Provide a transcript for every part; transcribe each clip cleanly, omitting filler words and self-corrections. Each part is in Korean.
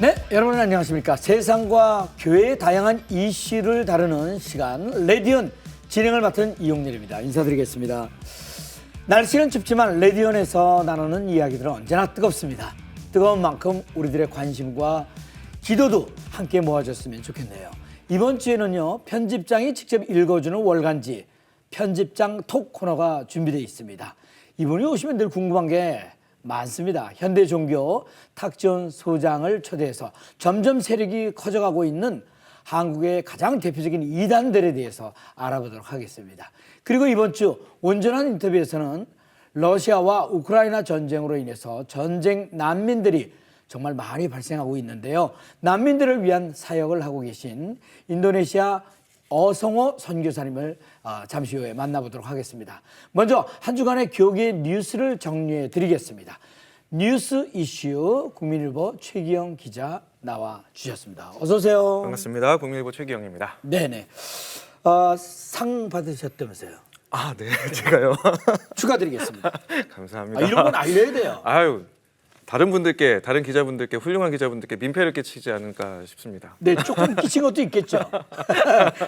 네, 여러분 안녕하십니까. 세상과 교회의 다양한 이슈를 다루는 시간 레디언 진행을 맡은 이용렬입니다. 인사드리겠습니다. 날씨는 춥지만 레디언에서 나누는 이야기들은 언제나 뜨겁습니다. 뜨거운 만큼 우리들의 관심과 기도도 함께 모아졌으면 좋겠네요. 이번 주에는요, 편집장이 직접 읽어주는 월간지 편집장 톡 코너가 준비되어 있습니다. 이분이 오시면 늘 궁금한 게 많습니다. 현대종교 탁지원 소장을 초대해서 점점 세력이 커져가고 있는 한국의 가장 대표적인 이단들에 대해서 알아보도록 하겠습니다. 그리고 이번 주 온전한 인터뷰에서는 러시아와 우크라이나 전쟁으로 인해서 전쟁 난민들이 정말 많이 발생하고 있는데요. 난민들을 위한 사역을 하고 계신 인도네시아 어성호 선교사님을 잠시 후에 만나보도록 하겠습니다. 먼저 한 주간의 교계 뉴스를 정리해 드리겠습니다. 뉴스 이슈 국민일보 최기영 기자 나와 주셨습니다. 어서 오세요. 반갑습니다. 국민일보 최기영입니다. 네네. 상 받으셨다면서요? 아, 네. 제가요. 축하드리겠습니다. 감사합니다. 이런 건 알려야 돼요. 아유, 다른 기자분들께 훌륭한 기자분들께 민폐를 끼치지 않을까 싶습니다. 네, 조금 끼친 것도 있겠죠.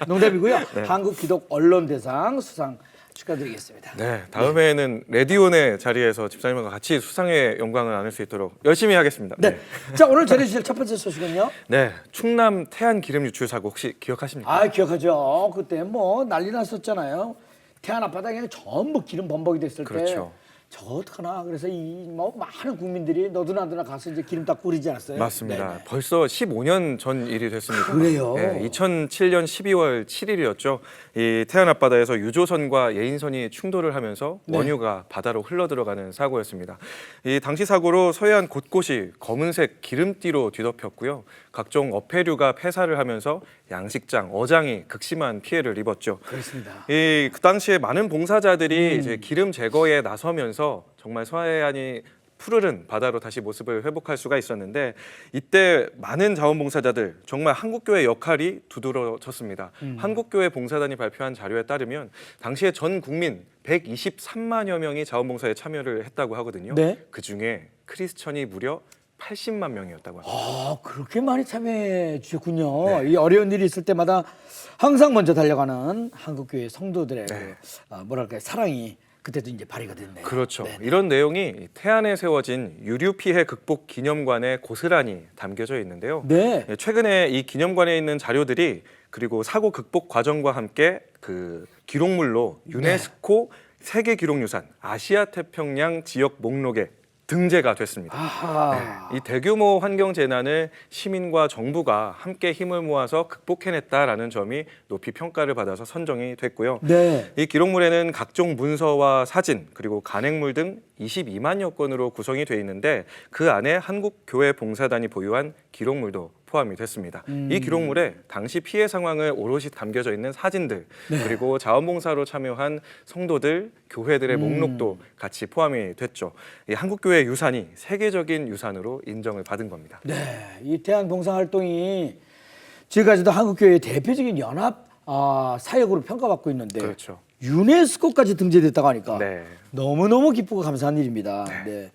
농담이고요. 네. 한국 기독 언론대상 수상 축하드리겠습니다. 네, 다음에는 레디온의 자리에서 집사님과 같이 수상의 영광을 안을 수 있도록 열심히 하겠습니다. 네. 자, 오늘 전해주실 첫 번째 소식은요? 네, 충남 태안 기름 유출 사고 혹시 기억하십니까? 아, 기억하죠. 그때 뭐 난리 났었잖아요. 태안 앞바닥에 전부 기름 범벅이 됐을 그렇죠. 때 저 어떡하나. 그래서 이 뭐 많은 국민들이 너도나도나 가서 이제 기름 다 뿌리지 않았어요? 맞습니다. 네네. 벌써 15년 전 일이 됐습니다. 그래요? 네, 2007년 12월 7일이었죠. 이 태안 앞바다에서 유조선과 예인선이 충돌을 하면서 네. 원유가 바다로 흘러들어가는 사고였습니다. 이 당시 사고로 서해안 곳곳이 검은색 기름띠로 뒤덮였고요. 각종 어패류가 폐사를 하면서 양식장, 어장이 극심한 피해를 입었죠. 그렇습니다. 그 당시에 많은 봉사자들이 이제 기름 제거에 나서면서 정말 서해안이 푸르른 바다로 다시 모습을 회복할 수가 있었는데 이때 많은 자원봉사자들 정말 한국교회 역할이 두드러졌습니다. 한국교회 봉사단이 발표한 자료에 따르면 당시에 전 국민 123만여 명이 자원봉사에 참여를 했다고 하거든요. 네. 그중에 크리스천이 무려 80만 명이었다고 합니다. 아, 그렇게 많이 참여해 주셨군요. 네. 이 어려운 일이 있을 때마다 항상 먼저 달려가는 한국교회 성도들의 네. 뭐랄까요, 사랑이 그때도 이제 발휘가 됐네요. 그렇죠. 네. 이런 내용이 태안에 세워진 유류 피해 극복 기념관에 고스란히 담겨져 있는데요. 네. 최근에 이 기념관에 있는 자료들이 그리고 사고 극복 과정과 함께 그 기록물로 유네스코 세계 기록유산 아시아 태평양 지역 목록에 등재가 됐습니다. 아하. 이 대규모 환경 재난을 시민과 정부가 함께 힘을 모아서 극복해냈다라는 점이 높이 평가를 받아서 선정이 됐고요. 네. 이 기록물에는 각종 문서와 사진 그리고 간행물 등 22만여 건으로 구성이 돼 있는데 그 안에 한국교회 봉사단이 보유한 기록물도 포함이 됐습니다. 이 기록물에 당시 피해 상황을 오롯이 담겨져 있는 사진들 네. 그리고 자원봉사로 참여한 성도들, 교회들의 목록도 같이 포함이 됐죠. 이 한국교회 유산이 세계적인 유산으로 인정을 받은 겁니다. 네. 이 태안 봉사활동이 지금까지도 한국교회의 대표적인 연합 사역으로 평가받고 있는데 그렇죠. 유네스코까지 등재됐다고 하니까 네. 너무너무 기쁘고 감사한 일입니다. 네.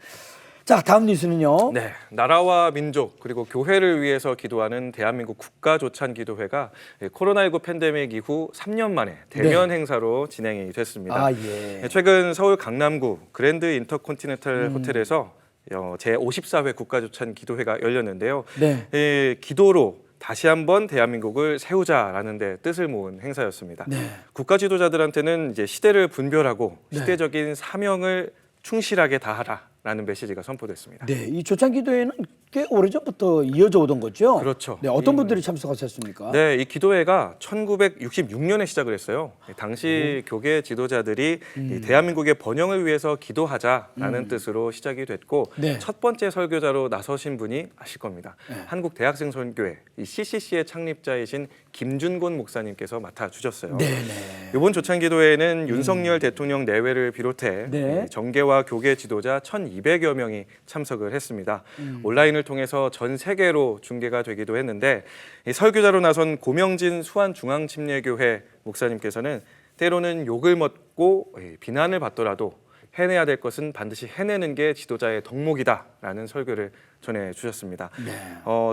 자, 다음 뉴스는요. 네, 나라와 민족 그리고 교회를 위해서 기도하는 대한민국 국가조찬기도회가 코로나19 팬데믹 이후 3년 만에 대면 행사로 진행이 됐습니다. 아, 예. 최근 서울 강남구 그랜드 인터컨티넨탈 호텔에서 제54회 국가조찬기도회가 열렸는데요. 네. 기도로 다시 한번 대한민국을 세우자라는 데 뜻을 모은 행사였습니다. 네. 국가 지도자들한테는 이제 시대를 분별하고 네. 시대적인 사명을 충실하게 다하라라는 메시지가 선포됐습니다. 네, 이 조찬기도회는 꽤 오래전부터 이어져 오던 거죠? 그렇죠. 네, 어떤 분들이 참석하셨습니까? 네, 이 기도회가 1966년에 시작을 했어요. 당시 교계 지도자들이 이 대한민국의 번영을 위해서 기도하자라는 뜻으로 시작이 됐고 네. 첫 번째 설교자로 나서신 분이 아실 겁니다. 한국 대학생 선교회 이 CCC의 창립자이신 김준곤 목사님께서 맡아주셨어요. 네네. 이번 조찬기도회에는 윤석열 대통령 내외를 비롯해 네. 정계와 교계 지도자 1,200여 명이 참석을 했습니다. 온라인을 통해서 전 세계로 중계가 되기도 했는데 이 설교자로 나선 고명진 수안중앙침례교회 목사님께서는 때로는 욕을 먹고 비난을 받더라도 해내야 될 것은 반드시 해내는 게 지도자의 덕목이다라는 설교를 전해주셨습니다. 네.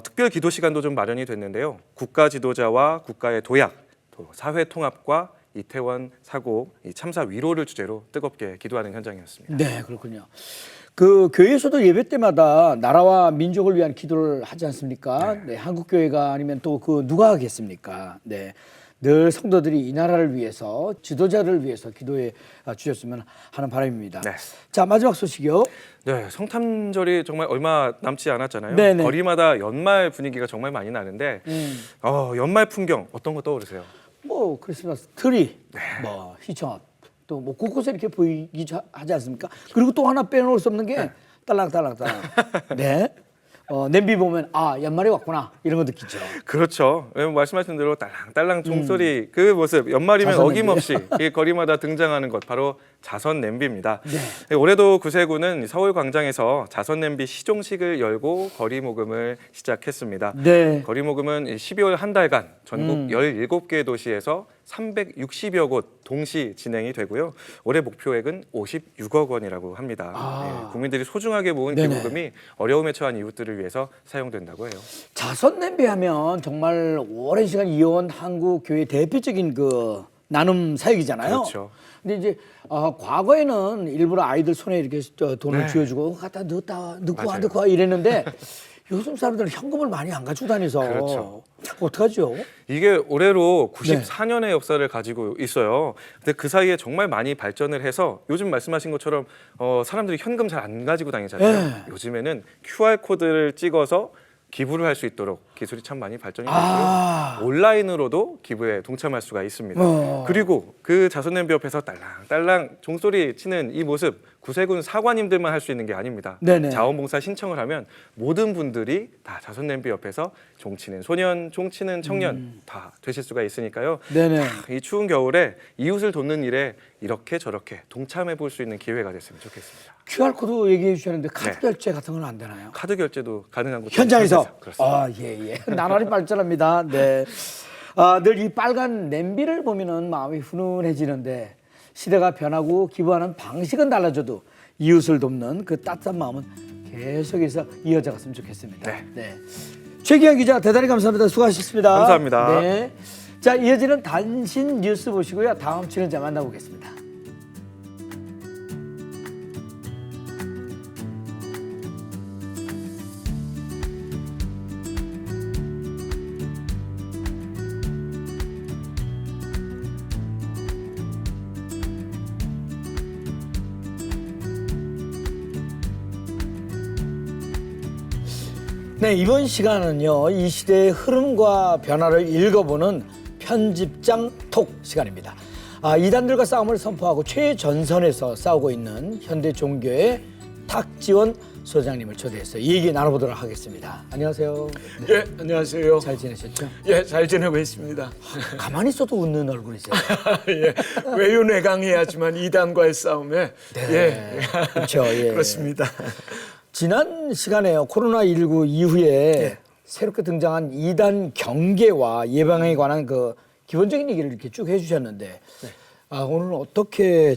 특별 기도 시간도 좀 마련이 됐는데요. 국가 지도자와 국가의 도약, 또 사회 통합과 이태원 사고 이 참사 위로를 주제로 뜨겁게 기도하는 현장이었습니다. 네, 그렇군요. 그 교회에서도 예배 때마다 나라와 민족을 위한 기도를 하지 않습니까? 네, 한국 교회가 아니면 또 그 누가 하겠습니까? 네. 늘 성도들이 이 나라를 위해서 지도자를 위해서 기도해 주셨으면 하는 바람입니다. 네. 자, 마지막 소식이요. 네, 성탄절이 정말 얼마 남지 않았잖아요. 네네. 거리마다 연말 분위기가 정말 많이 나는데 연말 풍경 어떤 거 떠오르세요? 뭐 크리스마스 트리, 뭐 휘청 앞, 또 뭐 곳곳에 이렇게 보이기 하지 않습니까? 그리고 또 하나 빼놓을 수 없는 게 딸랑딸랑딸랑. 네. 냄비 보면 연말이 왔구나 이런 거 느끼죠. 그렇죠. 말씀하신 대로 딸랑딸랑 종소리 그 모습 연말이면 자선 어김없이 이 거리마다 등장하는 것 바로 자선 냄비입니다. 네. 올해도 구세군은 서울 광장에서 자선 냄비 시종식을 열고 거리 모금을 시작했습니다. 네. 거리 모금은 12월 한 달간 전국 17개 도시에서 360여 곳 동시 진행이 되고요. 올해 목표액은 56억 원이라고 합니다. 네, 국민들이 소중하게 모은 네네. 기부금이 어려움에 처한 이웃들을 위해서 사용된다고 해요. 자선 냄비 하면 정말 오랜 시간 이어온 한국 교회 대표적인 그 나눔 사역이잖아요. 그렇죠. 근데 이제 과거에는 일부러 아이들 손에 이렇게 돈을 네. 쥐어주고 갖다 넣고 맞아요. 와 이랬는데 요즘 사람들은 현금을 많이 안 가지고 다녀서 그렇죠. 어떡하죠? 이게 올해로 94년의 역사를 가지고 있어요. 근데 그 사이에 정말 많이 발전을 해서 요즘 말씀하신 것처럼 사람들이 현금 잘 안 가지고 다니잖아요. 네. 요즘에는 QR코드를 찍어서 기부를 할 수 있도록 기술이 참 많이 발전이 됐고요. 온라인으로도 기부에 동참할 수가 있습니다. 그리고 그 자선냄비 옆에서 딸랑딸랑 종소리 치는 이 모습 구세군 사관님들만 할 수 있는 게 아닙니다. 네네. 자원봉사 신청을 하면 모든 분들이 다 자선냄비 옆에서 종치는 소년, 종치는 청년 다 되실 수가 있으니까요. 네네. 이 추운 겨울에 이웃을 돕는 일에 이렇게 저렇게 동참해 볼 수 있는 기회가 됐으면 좋겠습니다. QR코드 얘기해 주셨는데 카드 네. 결제 같은 건 안 되나요? 카드 결제도 가능한 곳 현장에서. 그렇습니다. 예. 나날이 발전합니다. 네. 늘 이 빨간 냄비를 보면은 마음이 훈훈해지는데 시대가 변하고 기부하는 방식은 달라져도 이웃을 돕는 그 따뜻한 마음은 계속해서 이어져 갔으면 좋겠습니다. 네. 최기현 기자 대단히 감사합니다. 수고하셨습니다. 감사합니다. 네. 자, 이어지는 단신 뉴스 보시고요. 다음 출연자 만나보겠습니다. 네, 이번 시간은요, 이 시대의 흐름과 변화를 읽어보는 편집장 톡 시간입니다. 이단들과 싸움을 선포하고 최전선에서 싸우고 있는 현대 종교의 탁지원 소장님을 초대해서 이 얘기 나눠보도록 하겠습니다. 안녕하세요. 네, 예, 안녕하세요. 잘 지내셨죠? 예, 잘 지내고 있습니다. 가만히 있어도 웃는 얼굴이세요. 예, 외유내강해야지만 이단과의 싸움에 예, 그렇죠. 예. 그렇습니다. 지난 시간에요. 코로나19 이후에 새롭게 등장한 이단 경계와 예방에 관한 그 기본적인 얘기를 이렇게 쭉 해주셨는데 오늘은 어떻게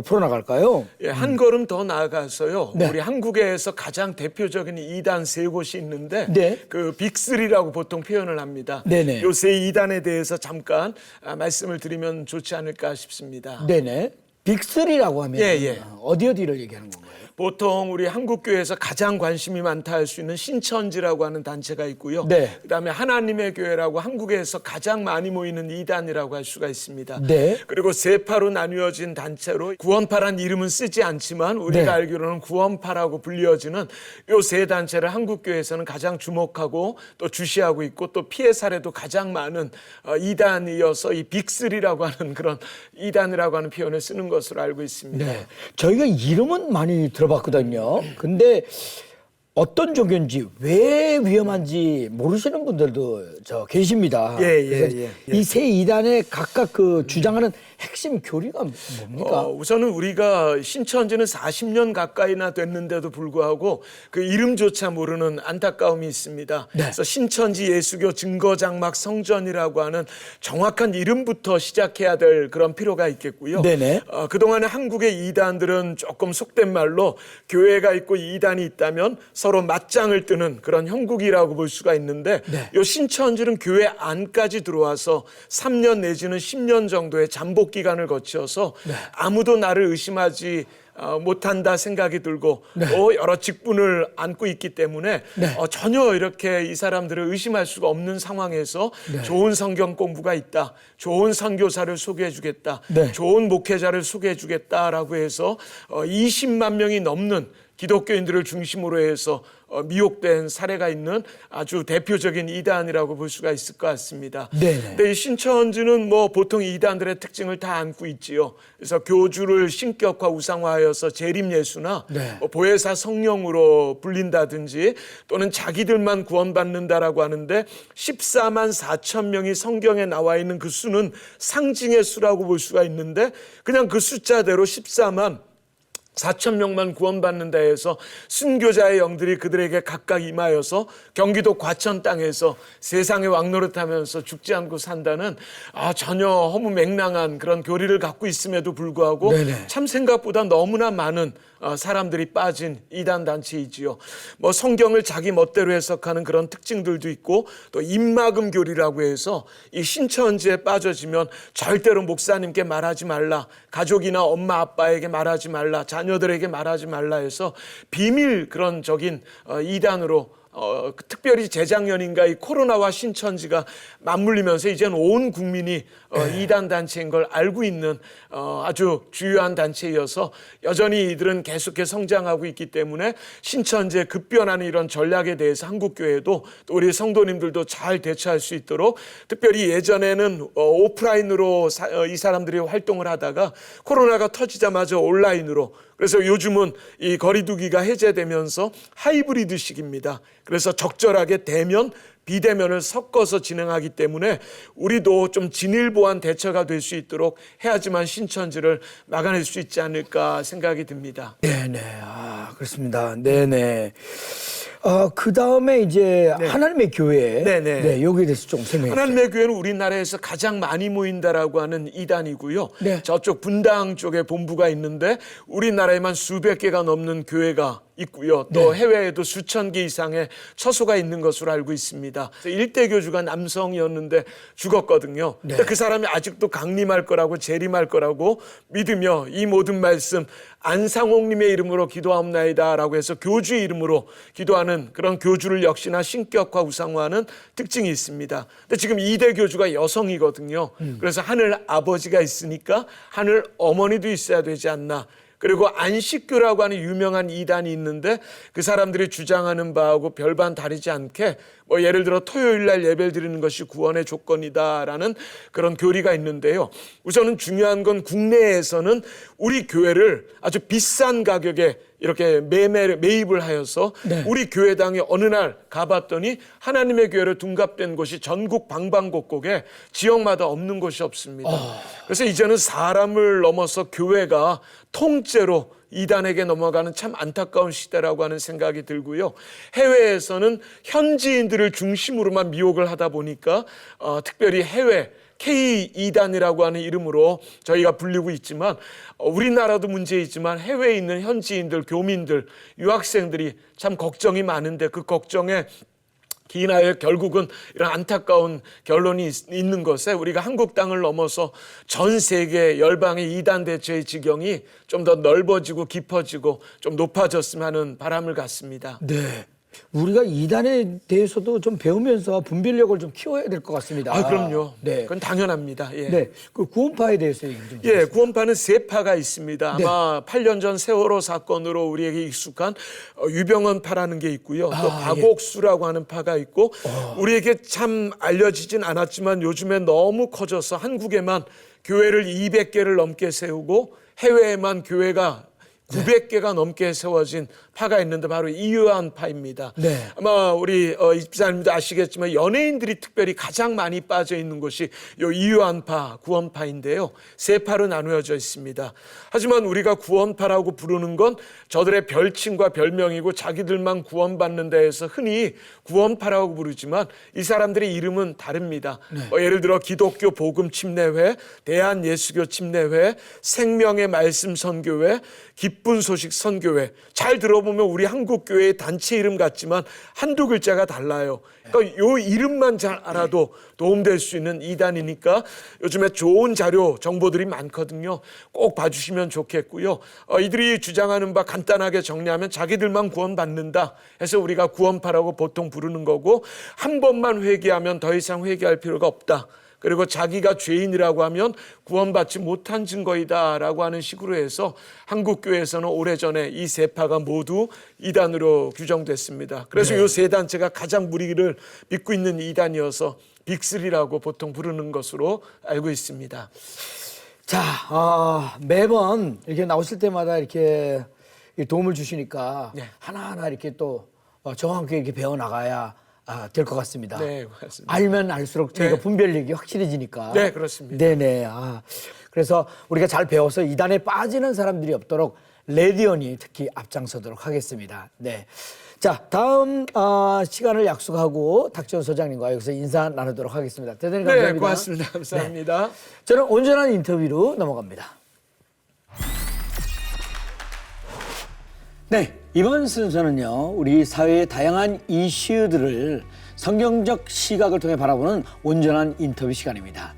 풀어나갈까요? 예, 한 걸음 더 나아가서요. 네. 우리 한국에서 가장 대표적인 이단 세 곳이 있는데 네. 그 빅3라고 보통 표현을 합니다. 네네. 요 세 이단에 대해서 잠깐 말씀을 드리면 좋지 않을까 싶습니다. 네네. 빅3라고 하면 예. 어디를 얘기하는 건가요? 보통 우리 한국교회에서 가장 관심이 많다 할 수 있는 신천지라고 하는 단체가 있고요. 네. 그다음에 하나님의 교회라고 한국에서 가장 많이 모이는 이단이라고 할 수가 있습니다. 네. 그리고 세 파로 나뉘어진 단체로 구원파란 이름은 쓰지 않지만 우리가 네. 알기로는 구원파라고 불리어지는 요 세 단체를 한국교회에서는 가장 주목하고 또 주시하고 있고 또 피해 사례도 가장 많은 이단이어서 이 빅3라고 하는 그런 이단이라고 하는 표현을 쓰는 것으로 알고 있습니다. 네. 저희가 이름은 많이 들어봤거든요. 근데 어떤 종교인지 왜 위험한지 모르시는 분들도 계십니다. 예. 이 세 이단의 각각 그 주장하는 핵심 교리가 뭡니까? 우선은 우리가 신천지는 40년 가까이나 됐는데도 불구하고 그 이름조차 모르는 안타까움이 있습니다. 네. 그래서 신천지 예수교 증거장막 성전이라고 하는 정확한 이름부터 시작해야 될 그런 필요가 있겠고요. 네네. 그동안에 한국의 이단들은 조금 속된 말로 교회가 있고 이단이 있다면 서로 맞짱을 뜨는 그런 형국이라고 볼 수가 있는데 네. 요 신천지는 교회 안까지 들어와서 3년 내지는 10년 정도의 잠복 기간을 거쳐서 아무도 나를 의심하지 못한다 생각이 들고 또 여러 직분을 안고 있기 때문에 전혀 이렇게 이 사람들을 의심할 수가 없는 상황에서 좋은 성경 공부가 있다, 좋은 선교사를 소개해 주겠다, 좋은 목회자를 소개해 주겠다라고 해서 20만 명이 넘는 기독교인들을 중심으로 해서 미혹된 사례가 있는 아주 대표적인 이단이라고 볼 수가 있을 것 같습니다. 근데 이 신천지는 뭐 보통 이단들의 특징을 다 안고 있지요. 그래서 교주를 신격화 우상화하여서 재림예수나 뭐 보혜사 성령으로 불린다든지 또는 자기들만 구원받는다라고 하는데 14만 4천 명이 성경에 나와 있는 그 수는 상징의 수라고 볼 수가 있는데 그냥 그 숫자대로 14만 4천 명만 구원받는다 해서 순교자의 영들이 그들에게 각각 임하여서 경기도 과천 땅에서 세상에 왕노릇하면서 죽지 않고 산다는 전혀 허무맹랑한 그런 교리를 갖고 있음에도 불구하고 참 생각보다 너무나 많은 사람들이 빠진 이단 단체이지요. 뭐 성경을 자기 멋대로 해석하는 그런 특징들도 있고 또 입막음 교리라고 해서 이 신천지에 빠져지면 절대로 목사님께 말하지 말라, 가족이나 엄마 아빠에게 말하지 말라, 자녀들에게 말하지 말라 해서 비밀 그런 적인 이단으로 특별히 재작년인가 이 코로나와 신천지가 맞물리면서 이제는 온 국민이 이단 단체인 걸 알고 있는 아주 주요한 단체이어서 여전히 이들은 계속해서 성장하고 있기 때문에 신천지의 급변하는 이런 전략에 대해서 한국교회도 또 우리 성도님들도 잘 대처할 수 있도록 특별히 예전에는 오프라인으로 이 사람들이 활동을 하다가 코로나가 터지자마자 온라인으로, 그래서 요즘은 이 거리두기가 해제되면서 하이브리드식입니다. 그래서 적절하게 대면, 비대면을 섞어서 진행하기 때문에 우리도 좀 진일보한 대처가 될 수 있도록 해야지만 신천지를 막아낼 수 있지 않을까 생각이 듭니다. 네네. 그렇습니다. 네네. 그 다음에 이제 하나님의 교회. 네, 여기에 대해서 좀 설명해 주세요. 하나님의 교회는 우리나라에서 가장 많이 모인다라고 하는 이단이고요. 저쪽 분당 쪽에 본부가 있는데 우리나라에만 수백 개가 넘는 교회가 있고요. 또 해외에도 수천 개 이상의 처소가 있는 것으로 알고 있습니다. 일대 교주가 남성이었는데 죽었거든요. 근데 그 사람이 아직도 강림할 거라고 재림할 거라고 믿으며 이 모든 말씀 안상홍님의 이름으로 기도하옵나이다라고 해서 교주의 이름으로 기도하는 그런 교주를 역시나 신격화 우상화하는 특징이 있습니다. 근데 지금 이대 교주가 여성이거든요. 그래서 하늘 아버지가 있으니까 하늘 어머니도 있어야 되지 않나. 그리고 안식교라고 하는 유명한 이단이 있는데 그 사람들이 주장하는 바하고 별반 다르지 않게 뭐 예를 들어 토요일 날 예배를 드리는 것이 구원의 조건이다라는 그런 교리가 있는데요. 우선은 중요한 건 국내에서는 우리 교회를 아주 비싼 가격에 이렇게 매입을 하여서 우리 교회당에 어느 날 가봤더니 하나님의 교회로 둔갑된 곳이 전국 방방곡곡에 지역마다 없는 곳이 없습니다. 그래서 이제는 사람을 넘어서 교회가 통째로 이단에게 넘어가는 참 안타까운 시대라고 하는 생각이 들고요. 해외에서는 현지인들을 중심으로만 미혹을 하다 보니까 특별히 해외 K2단이라고 하는 이름으로 저희가 불리고 있지만 우리나라도 문제이지만 해외에 있는 현지인들, 교민들, 유학생들이 참 걱정이 많은데 그 걱정에 기나에 결국은 이런 안타까운 결론이 있는 것에 우리가 한국 땅을 넘어서 전 세계 열방의 이단 대처의 지경이 좀 더 넓어지고 깊어지고 좀 높아졌으면 하는 바람을 갖습니다. 네. 우리가 이단에 대해서도 좀 배우면서 분별력을 좀 키워야 될 것 같습니다. 그럼요. 네. 그건 당연합니다. 네. 그 구원파에 대해서 얘기 좀. 구원파는 세 파가 있습니다. 아마 8년 전 세월호 사건으로 우리에게 익숙한 유병헌파라는 게 있고요. 또 박옥수라고 하는 파가 있고 우리에게 참 알려지진 않았지만 요즘에 너무 커져서 한국에만 교회를 200개를 넘게 세우고 해외에만 교회가 900개가 넘게 세워진 파가 있는데 바로 이유안파입니다. 네. 아마 우리 입사님도 아시겠지만 연예인들이 특별히 가장 많이 빠져 있는 곳이 요 이유안파, 구원파인데요. 세 파로 나누어져 있습니다. 하지만 우리가 구원파라고 부르는 건 저들의 별칭과 별명이고 자기들만 구원받는 데에서 흔히 구원파라고 부르지만 이 사람들의 이름은 다릅니다. 예를 들어 기독교 복음 침례회, 대한예수교 침례회, 생명의 말씀 선교회, 기쁜 소식 선교회. 잘 들어보면 우리 한국교회의 단체 이름 같지만 한두 글자가 달라요. 그러니까 요 이름만 잘 알아도 도움될 수 있는 이단이니까 요즘에 좋은 자료 정보들이 많거든요. 꼭 봐주시면 좋겠고요. 이들이 주장하는 바 간단하게 정리하면 자기들만 구원받는다 해서 우리가 구원파라고 보통 부르는 거고, 한 번만 회개하면 더 이상 회개할 필요가 없다. 그리고 자기가 죄인이라고 하면 구원받지 못한 증거이다라고 하는 식으로 해서 한국교회에서는 오래전에 이 세 파가 모두 이단으로 규정됐습니다. 그래서 이 세 단체가 가장 무리를 믿고 있는 이단이어서 빅3라고 보통 부르는 것으로 알고 있습니다. 자, 매번 이렇게 나오실 때마다 이렇게 도움을 주시니까 네. 하나하나 이렇게 또 정확하게 이렇게 배워 나가야 될 것 같습니다. 네, 맞습니다. 알면 알수록 저희가 네. 분별력이 확실해지니까. 네, 그렇습니다. 네네. 그래서 우리가 잘 배워서 이단에 빠지는 사람들이 없도록 레디언이 특히 앞장서도록 하겠습니다. 네. 자, 다음 시간을 약속하고 닥지원 소장님과 여기서 인사 나누도록 하겠습니다. 대단히 감사합니다. 네, 고맙습니다. 감사합니다. 네. 저는 온전한 인터뷰로 넘어갑니다. 네, 이번 순서는요, 우리 사회의 다양한 이슈들을 성경적 시각을 통해 바라보는 온전한 인터뷰 시간입니다.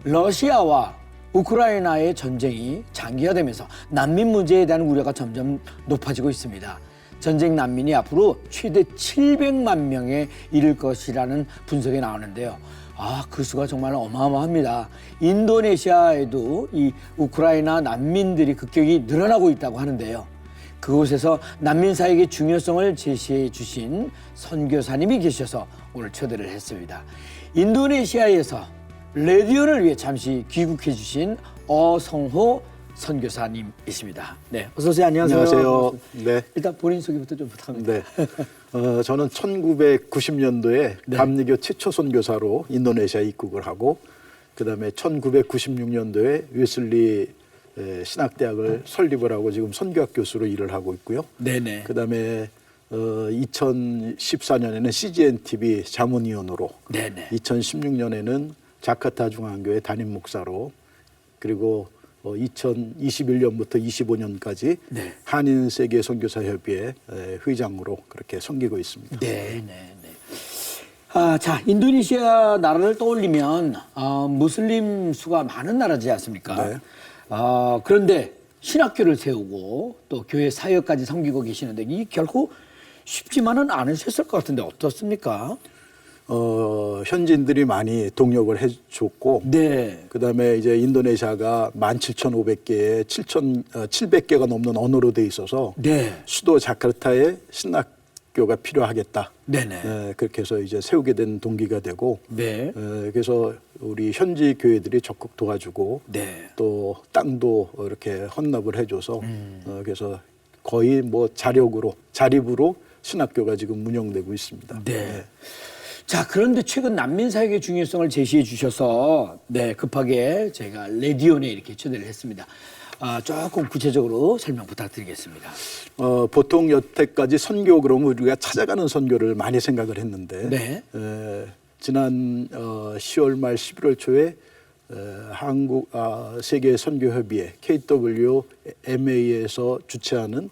러시아와 우크라이나의 전쟁이 장기화되면서 난민 문제에 대한 우려가 점점 높아지고 있습니다. 전쟁 난민이 앞으로 최대 700만 명에 이를 것이라는 분석이 나오는데요. 그 수가 정말 어마어마합니다. 인도네시아에도 이 우크라이나 난민들이 급격히 늘어나고 있다고 하는데요. 그곳에서 난민 사역의 중요성을 제시해 주신 선교사님이 계셔서 오늘 초대를 했습니다. 인도네시아에서 레디온을 위해 잠시 귀국해 주신 어성호 선교사님이십니다. 네, 어서 오세요. 안녕하세요. 안녕하세요. 네. 일단 본인 소개부터 좀 부탁합니다. 네. 저는 1990년도에 감리교 최초 선교사로 인도네시아에 입국을 하고, 그다음에 1996년도에 웨슬리 신학대학을 설립을 하고 지금 선교학 교수로 일을 하고 있고요. 네네. 그다음에 2014년에는 CGN TV 자문위원으로, 네네. 2016년에는 자카타 중앙교회 담임 목사로, 그리고 2021년부터 25년까지 네. 한인 세계 선교사 협의회 회장으로 그렇게 섬기고 있습니다. 네네네. 자, 인도네시아 나라를 떠올리면 무슬림 수가 많은 나라지 않습니까? 네. 그런데 신학교를 세우고 또 교회 사역까지 섬기고 계시는데 이 결코 쉽지만은 않으셨을 것 같은데 어떻습니까? 현지인들이 많이 동력을 해줬고, 네. 그다음에 이제 인도네시아가 17,500개의 700개가 넘는 언어로 돼 있어서 네. 수도 자카르타에 신학교가 필요하겠다. 네네. 그렇게 해서 이제 세우게 된 동기가 되고, 네. 그래서 우리 현지 교회들이 적극 도와주고, 네. 또 땅도 이렇게 헌납을 해줘서 그래서 거의 뭐 자립으로 신학교가 지금 운영되고 있습니다. 네. 자, 그런데 최근 난민 사역의 중요성을 제시해 주셔서 급하게 저희가 레디온에 이렇게 초대를 했습니다. 조금 구체적으로 설명 부탁드리겠습니다. 보통 여태까지 선교 그러면 우리가 찾아가는 선교를 많이 생각을 했는데, 네. 지난 10월 말 11월 초에 한국 세계 선교협의회 KWMA에서 주최하는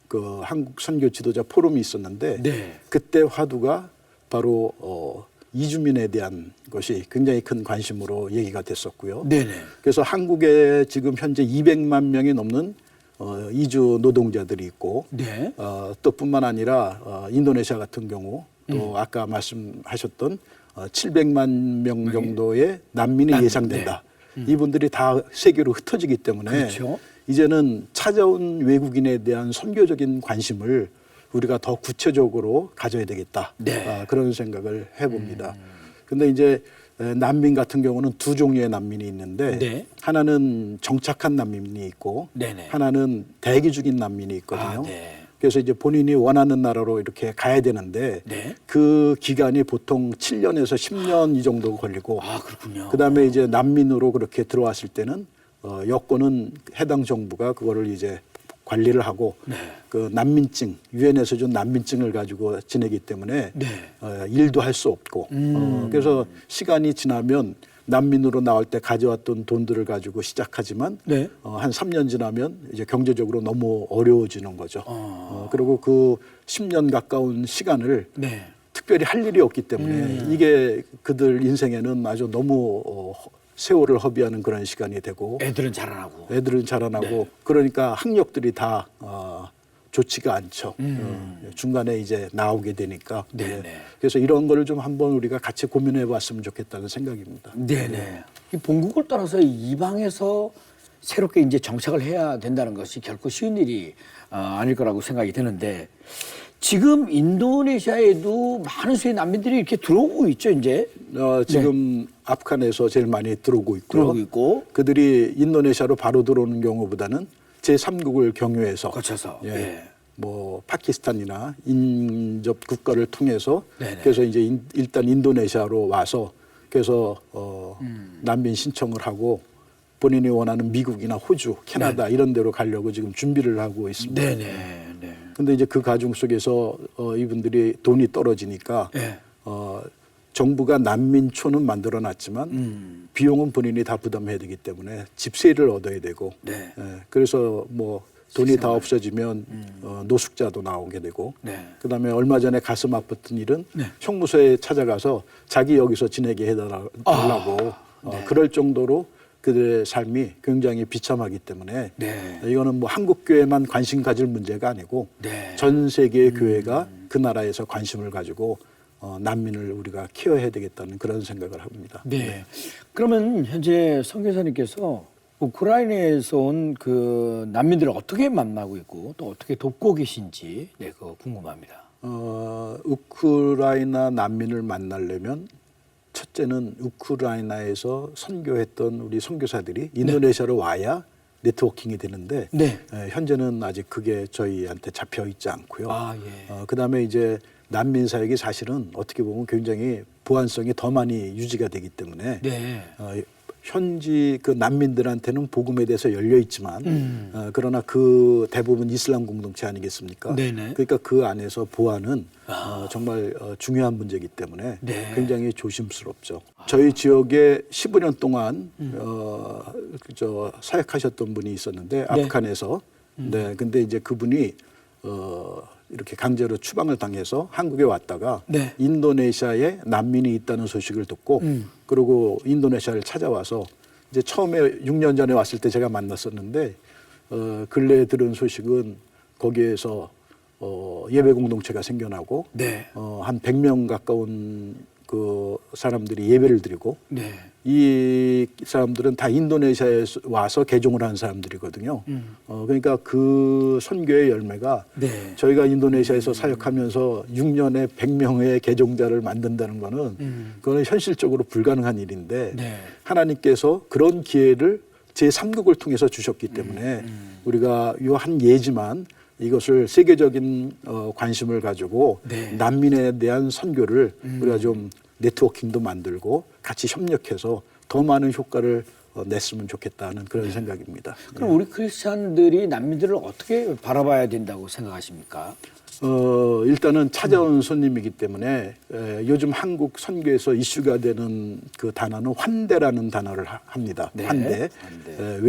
그 한국 선교 지도자 포럼이 있었는데, 네. 그때 화두가 바로 이주민에 대한 것이 굉장히 큰 관심으로 얘기가 됐었고요. 네네. 그래서 한국에 지금 현재 200만 명이 넘는 이주 노동자들이 있고, 네. 또 뿐만 아니라 인도네시아 같은 경우 또 아까 말씀하셨던 700만 명 정도의 난민이 예상된다. 이분들이 다 세계로 흩어지기 때문에 그렇죠. 이제는 찾아온 외국인에 대한 선교적인 관심을 우리가 더 구체적으로 가져야 되겠다. 네. 그런 생각을 해봅니다. 근데 이제 난민 같은 경우는 두 종류의 난민이 있는데, 네. 하나는 정착한 난민이 있고, 네네. 하나는 대기 중인 난민이 있거든요. 네. 그래서 이제 본인이 원하는 나라로 이렇게 가야 되는데 네. 그 기간이 보통 7년에서 10년 이 정도 걸리고 아, 그렇군요. 그다음에 이제 난민으로 그렇게 들어왔을 때는 여권은 해당 정부가 그거를 이제 관리를 하고 네. 그 난민증 유엔에서 준 난민증을 가지고 지내기 때문에 네. 일도 할 수 없고 그래서 시간이 지나면 난민으로 나올 때 가져왔던 돈들을 가지고 시작하지만 네. 한 3년 지나면 이제 경제적으로 너무 어려워지는 거죠. 그리고 그 10년 가까운 시간을 네. 특별히 할 일이 없기 때문에 이게 그들 인생에는 아주 너무 세월을 허비하는 그런 시간이 되고 애들은 자라나고. 애들은 자라나고 그러니까 학력들이 다 좋지가 않죠. 중간에 이제 나오게 되니까. 네네. 그래서 이런 거를 좀 한번 우리가 같이 고민해 봤으면 좋겠다는 생각입니다. 네네. 이 본국을 떠나서 이방에서 새롭게 이제 정착을 해야 된다는 것이 결코 쉬운 일이 아닐 거라고 생각이 드는데 지금 인도네시아에도 많은 수의 난민들이 이렇게 들어오고 있죠, 이제. 지금 아프간에서 제일 많이 들어오고 있고요. 들어오고 있고. 그들이 인도네시아로 바로 들어오는 경우보다는 제3국을 경유해서 거쳐서. 예. 예. 뭐 파키스탄이나 인접 국가를 통해서 네네. 그래서 이제 일단 인도네시아로 와서 그래서 난민 신청을 하고 본인이 원하는 미국이나 호주, 캐나다 이런 데로 가려고 지금 준비를 하고 있습니다. 네네. 네. 근데 이제 그 과정 속에서 이분들이 돈이 떨어지니까 예. 정부가 난민촌은 만들어 놨지만 비용은 본인이 다 부담해야 되기 때문에 집세를 얻어야 되고 네. 그래서 뭐 돈이 다 없어지면 노숙자도 나오게 되고 네. 그다음에 얼마 전에 가슴 아팠던 일은 네. 형무소에 찾아가서 자기 여기서 지내게 해달라고 네. 그럴 정도로 그들의 삶이 굉장히 비참하기 때문에 네. 이거는 뭐 한국 교회만 관심 가질 문제가 아니고 네. 전 세계의 교회가 그 나라에서 관심을 가지고 난민을 우리가 케어해야 되겠다는 그런 생각을 합니다. 네. 그러면 현재 선교사님께서 우크라이나에서 온 그 난민들을 어떻게 만나고 있고 또 어떻게 돕고 계신지 네, 그거 궁금합니다. 우크라이나 난민을 만나려면 첫째는 우크라이나에서 선교했던 우리 선교사들이 인도네시아로 와야 네트워킹이 되는데 네. 현재는 아직 그게 저희한테 잡혀 있지 않고요. 아, 예. 그다음에 이제 난민 사역이 사실은 어떻게 보면 굉장히 보안성이 더 많이 유지가 되기 때문에 네. 현지 그 난민들한테는 복음에 대해서 열려 있지만 그러나 그 대부분 이슬람 공동체 아니겠습니까? 네네. 그러니까 그 안에서 보안은 정말 중요한 문제이기 때문에 네. 굉장히 조심스럽죠. 저희 지역에 15년 동안 사역하셨던 분이 있었는데 아프간에서 네, 근데 이제 그분이 이렇게 강제로 추방을 당해서 한국에 왔다가 네. 인도네시아에 난민이 있다는 소식을 듣고 그리고 인도네시아를 찾아와서 이제 처음에 6년 전에 왔을 때 제가 만났었는데 근래에 들은 소식은 거기에서 예배 공동체가 생겨나고 네. 한 100명 가까운 그 사람들이 예배를 드리고 네. 이 사람들은 다 인도네시아에 와서 개종을 한 사람들이거든요. 그러니까 그 선교의 열매가 네. 저희가 인도네시아에서 사역하면서 6년에 100명의 개종자를 만든다는 거는 그거는 현실적으로 불가능한 일인데 네. 하나님께서 그런 기회를 제3국을 통해서 주셨기 때문에 우리가 요 한 예지만 이것을 세계적인 관심을 가지고 네. 난민에 대한 선교를 우리가 좀 네트워킹도 만들고 같이 협력해서 더 많은 효과를 냈으면 좋겠다는 그런 생각입니다. 그럼 우리 크리스찬들이 난민들을 어떻게 바라봐야 된다고 생각하십니까? 일단은 찾아온 손님이기 때문에 요즘 한국 선교에서 이슈가 되는 그 단어는 환대라는 단어를 합니다. 네. 환대. 환대.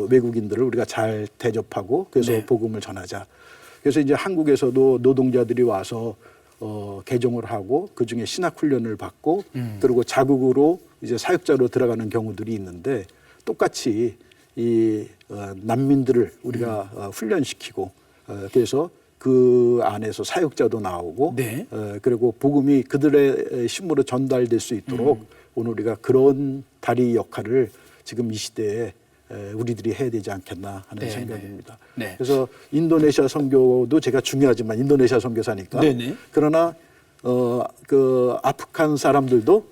외국인들을 우리가 잘 대접하고 그래서 네. 복음을 전하자. 그래서 이제 한국에서도 노동자들이 와서 개종을 하고 그 중에 신학 훈련을 받고 그리고 자국으로 이제 사역자로 들어가는 경우들이 있는데 똑같이 이 난민들을 우리가 훈련시키고 그래서 그 안에서 사역자도 나오고 네. 그리고 복음이 그들의 힘으로 전달될 수 있도록 오늘 우리가 그런 다리 역할을 지금 이 시대에 우리들이 해야 되지 않겠나 하는 네, 생각입니다. 네. 그래서 인도네시아 선교도 제가 중요하지만 인도네시아 선교사니까 네네. 그러나 그 아프간 사람들도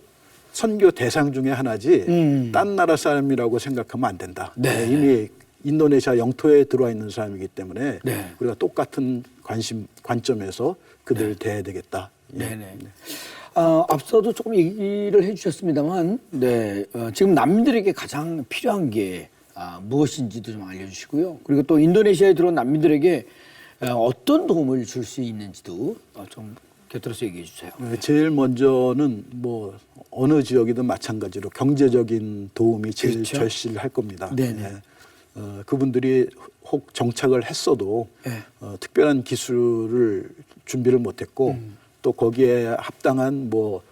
선교 대상 중에 하나지 딴 나라 사람이라고 생각하면 안 된다. 네. 이미 인도네시아 영토에 들어와 있는 사람이기 때문에 네. 우리가 똑같은 관점에서 그들을 대해야 되겠다. 예. 네네. 앞서도 조금 얘기를 해주셨습니다만, 네, 지금 난민들에게 가장 필요한 게 무엇인지도 좀 알려주시고요. 그리고 또 인도네시아에 들어온 난민들에게 어떤 도움을 줄 수 있는지도 좀 곁들여서 얘기해 주세요. 제일 먼저는 뭐 어느 지역이든 마찬가지로 경제적인 도움이 제일 그렇죠. 절실할 겁니다. 네네. 예. 그분들이 혹 정착을 했어도 네. 특별한 기술을 준비를 못했고 또 거기에 합당한 뭐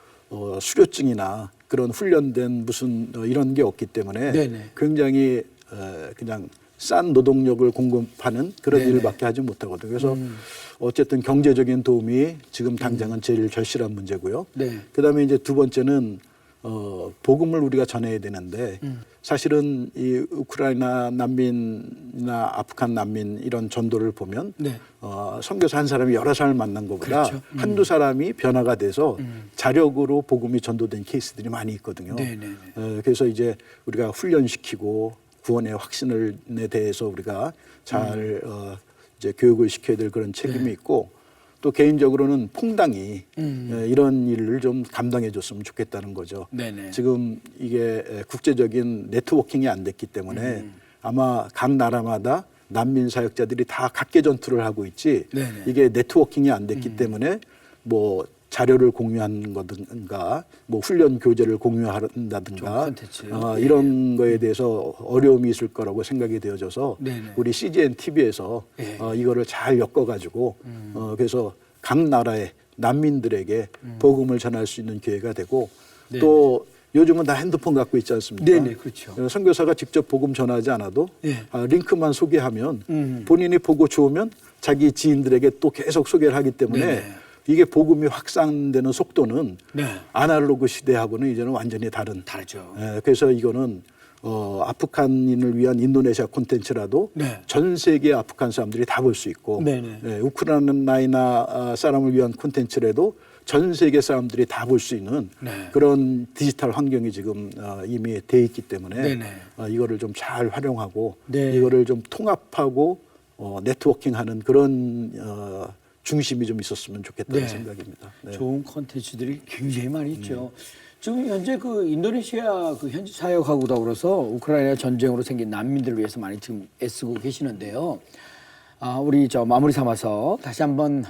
수료증이나 그런 훈련된 무슨 이런 게 없기 때문에 네네. 굉장히 그냥 싼 노동력을 공급하는 그런 네네. 일밖에 하지 못하거든요. 그래서 어쨌든 경제적인 도움이 지금 당장은 제일 절실한 문제고요. 네. 그다음에 이제 두 번째는 복음을 우리가 전해야 되는데 사실은 이 우크라이나 난민이나 아프간 난민 이런 전도를 보면 네. 선교사 한 사람이 여러 사람을 만난 것보다 그렇죠. 한두 사람이 변화가 돼서 자력으로 복음이 전도된 케이스들이 많이 있거든요. 네네네. 그래서 이제 우리가 훈련시키고 구원의 확신에 대해서 우리가 잘 이제 교육을 시켜야 될 그런 책임이 있고 또 개인적으로는 퐁당이 이런 일을 좀 감당해 줬으면 좋겠다는 거죠. 네네. 지금 이게 국제적인 네트워킹이 안 됐기 때문에 아마 각 나라마다 난민 사역자들이 다 각계 전투를 하고 있지 네네. 이게 네트워킹이 안 됐기 때문에 뭐 자료를 공유하는 거든가 뭐 훈련 교재를 좀 공유한다든가 콘텐츠. 이런 거에 대해서 어려움이 있을 거라고 생각이 되어져서 네네. 우리 CGN TV에서 예. 이거를 잘 엮어가지고 그래서 각 나라의 난민들에게 복음을 전할 수 있는 기회가 되고 네네. 또 요즘은 다 핸드폰 갖고 있지 않습니까? 네네, 그렇죠. 선교사가 직접 복음 전하지 않아도 예. 링크만 소개하면 본인이 보고 좋으면 자기 지인들에게 또 계속 소개를 하기 때문에 네네. 이게 복음이 확산되는 속도는 네. 아날로그 시대하고는 이제는 완전히 다른. 다르죠. 그래서 이거는 아프간인을 위한 인도네시아 콘텐츠라도 네. 전 세계 아프간 사람들이 다 볼 수 있고 네네. 우크라이나 사람을 위한 콘텐츠라도 전 세계 사람들이 다 볼 수 있는 네. 그런 디지털 환경이 지금 이미 돼 있기 때문에 네네. 이거를 좀 잘 활용하고 네. 이거를 좀 통합하고 네트워킹하는 그런 중심이 좀 있었으면 좋겠다는 네. 생각입니다. 네. 좋은 콘텐츠들이 굉장히 많이 있죠. 지금 현재 그 인도네시아 그 현지 사역하고 더불어서 우크라이나 전쟁으로 생긴 난민들을 위해서 많이 지금 애쓰고 계시는데요. 우리 마무리 삼아서 다시 한번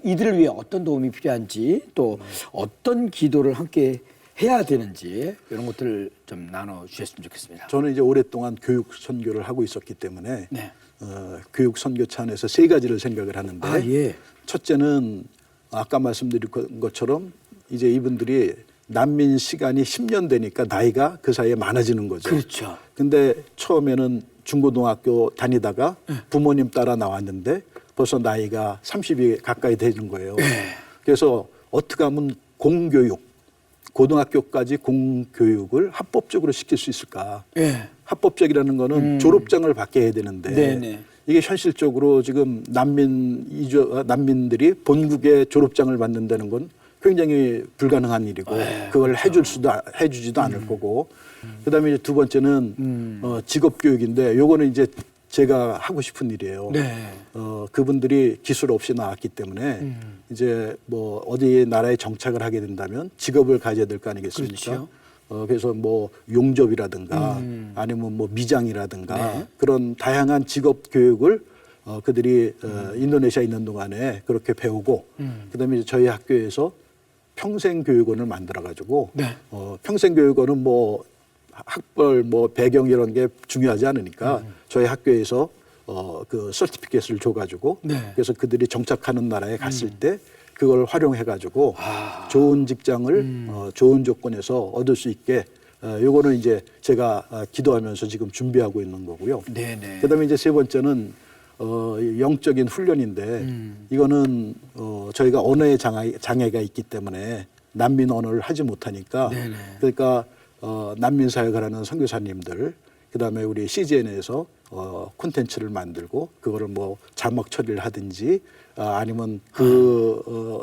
이들을 위해 어떤 도움이 필요한지 또 어떤 기도를 함께 해야 되는지 이런 것들을 좀 나눠 주셨으면 좋겠습니다. 저는 이제 오랫동안 교육 선교를 하고 있었기 때문에 네. 교육 선교 차원에서 세 가지를 생각을 하는데 예. 첫째는 아까 말씀드린 것처럼 이제 이분들이 난민 시간이 10년 되니까 나이가 그 사이에 많아지는 거죠. 그렇죠. 근데 처음에는 중고등학교 다니다가 부모님 따라 나왔는데 벌써 나이가 30이 가까이 되는 거예요. 그래서 어떻게 하면 공교육, 고등학교까지 공교육을 합법적으로 시킬 수 있을까? 예. 합법적이라는 거는 졸업장을 받게 해야 되는데 네네. 이게 현실적으로 지금 난민들이 본국에 졸업장을 받는다는 건 굉장히 불가능한 일이고 그걸 해주지도 않을 거고 그다음에 이제 두 번째는 직업 교육인데 요거는 이제 제가 하고 싶은 일이에요. 네. 그분들이 기술 없이 나왔기 때문에 이제 뭐 어디 나라에 정착을 하게 된다면 직업을 가져야 될 거 아니겠습니까? 그렇죠. 그래서 뭐 용접이라든가 아니면 뭐 미장이라든가 네. 그런 다양한 직업 교육을 그들이 인도네시아에 있는 동안에 그렇게 배우고 그다음에 이제 저희 학교에서 평생교육원을 만들어 가지고 네. 평생교육원은 뭐 학벌 뭐 배경 이런 게 중요하지 않으니까 저희 학교에서 그 서티피케이트를 줘 가지고 네. 그래서 그들이 정착하는 나라에 갔을 때 그걸 활용해 가지고 좋은 직장을 좋은 조건에서 얻을 수 있게 요거는 이제 제가 기도하면서 지금 준비하고 있는 거고요. 네네. 그다음에 이제 세 번째는 영적인 훈련인데 이거는 저희가 언어의 장애가 있기 때문에 난민 언어를 하지 못하니까 네네. 그러니까 난민 사역을 하는 선교사님들 그다음에 우리 CGN에서 콘텐츠를 만들고 그거를 뭐 자막 처리를 하든지 아니면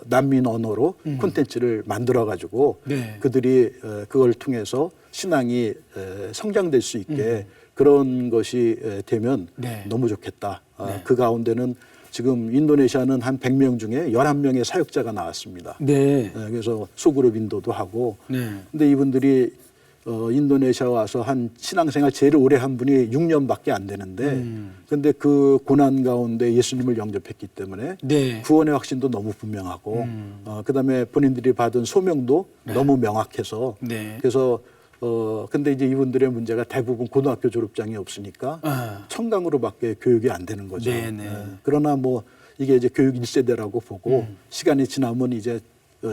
난민 언어로 콘텐츠를 만들어 가지고 네. 그들이 그걸 통해서 신앙이 성장될 수 있게 그런 것이 되면 네. 너무 좋겠다. 네. 그 가운데는 지금 인도네시아는 한 100명 중에 11명의 사역자가 나왔습니다. 네. 그래서 소그룹 인도도 하고. 네. 근데 이분들이 인도네시아 와서 한 신앙생활 제일 오래 한 분이 6년밖에 안 되는데 근데 그 고난 가운데 예수님을 영접했기 때문에 네. 구원의 확신도 너무 분명하고 그다음에 본인들이 받은 소명도 너무 명확해서 네. 그래서 근데 이제 이분들의 문제가 대부분 고등학교 졸업장이 없으니까 아. 청강으로밖에 교육이 안 되는 거죠. 네, 네. 그러나 뭐 이게 이제 교육 1세대라고 보고 시간이 지나면 이제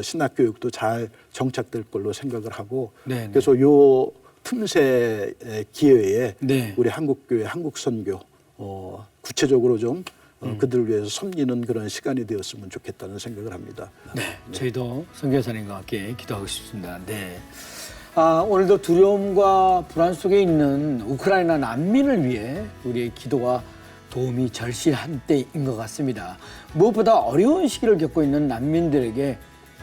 신학 교육도 잘 정착될 걸로 생각을 하고 네, 네. 그래서 요 틈새 기회에 네. 우리 한국교회 한국선교 구체적으로 좀 그들을 위해서 섬기는 그런 시간이 되었으면 좋겠다는 생각을 합니다. 네, 저희도 선교사님과 함께 기도하고 싶습니다. 네. 오늘도 두려움과 불안 속에 있는 우크라이나 난민을 위해 우리의 기도와 도움이 절실한 때인 것 같습니다. 무엇보다 어려운 시기를 겪고 있는 난민들에게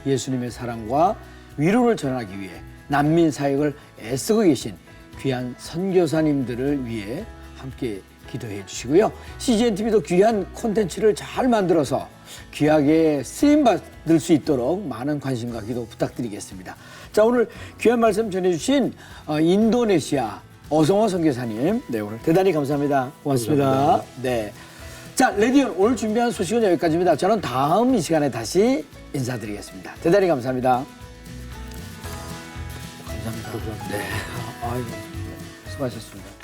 예수님의 사랑과 위로를 전하기 위해 난민 사역을 애쓰고 계신 귀한 선교사님들을 위해 함께 기도해 주시고요. CGNTV도 귀한 콘텐츠를 잘 만들어서 귀하게 쓰임받을 수 있도록 많은 관심과 기도 부탁드리겠습니다. 자, 오늘 귀한 말씀 전해주신 인도네시아 어성호 선교사님, 네, 오늘 대단히 감사합니다. 고맙습니다. 감사합니다. 네. 자, 레디언 오늘 준비한 소식은 여기까지입니다. 저는 다음 이 시간에 다시 인사드리겠습니다. 대단히 감사합니다. 감사합니다. 네. 아이고, 수고하셨습니다.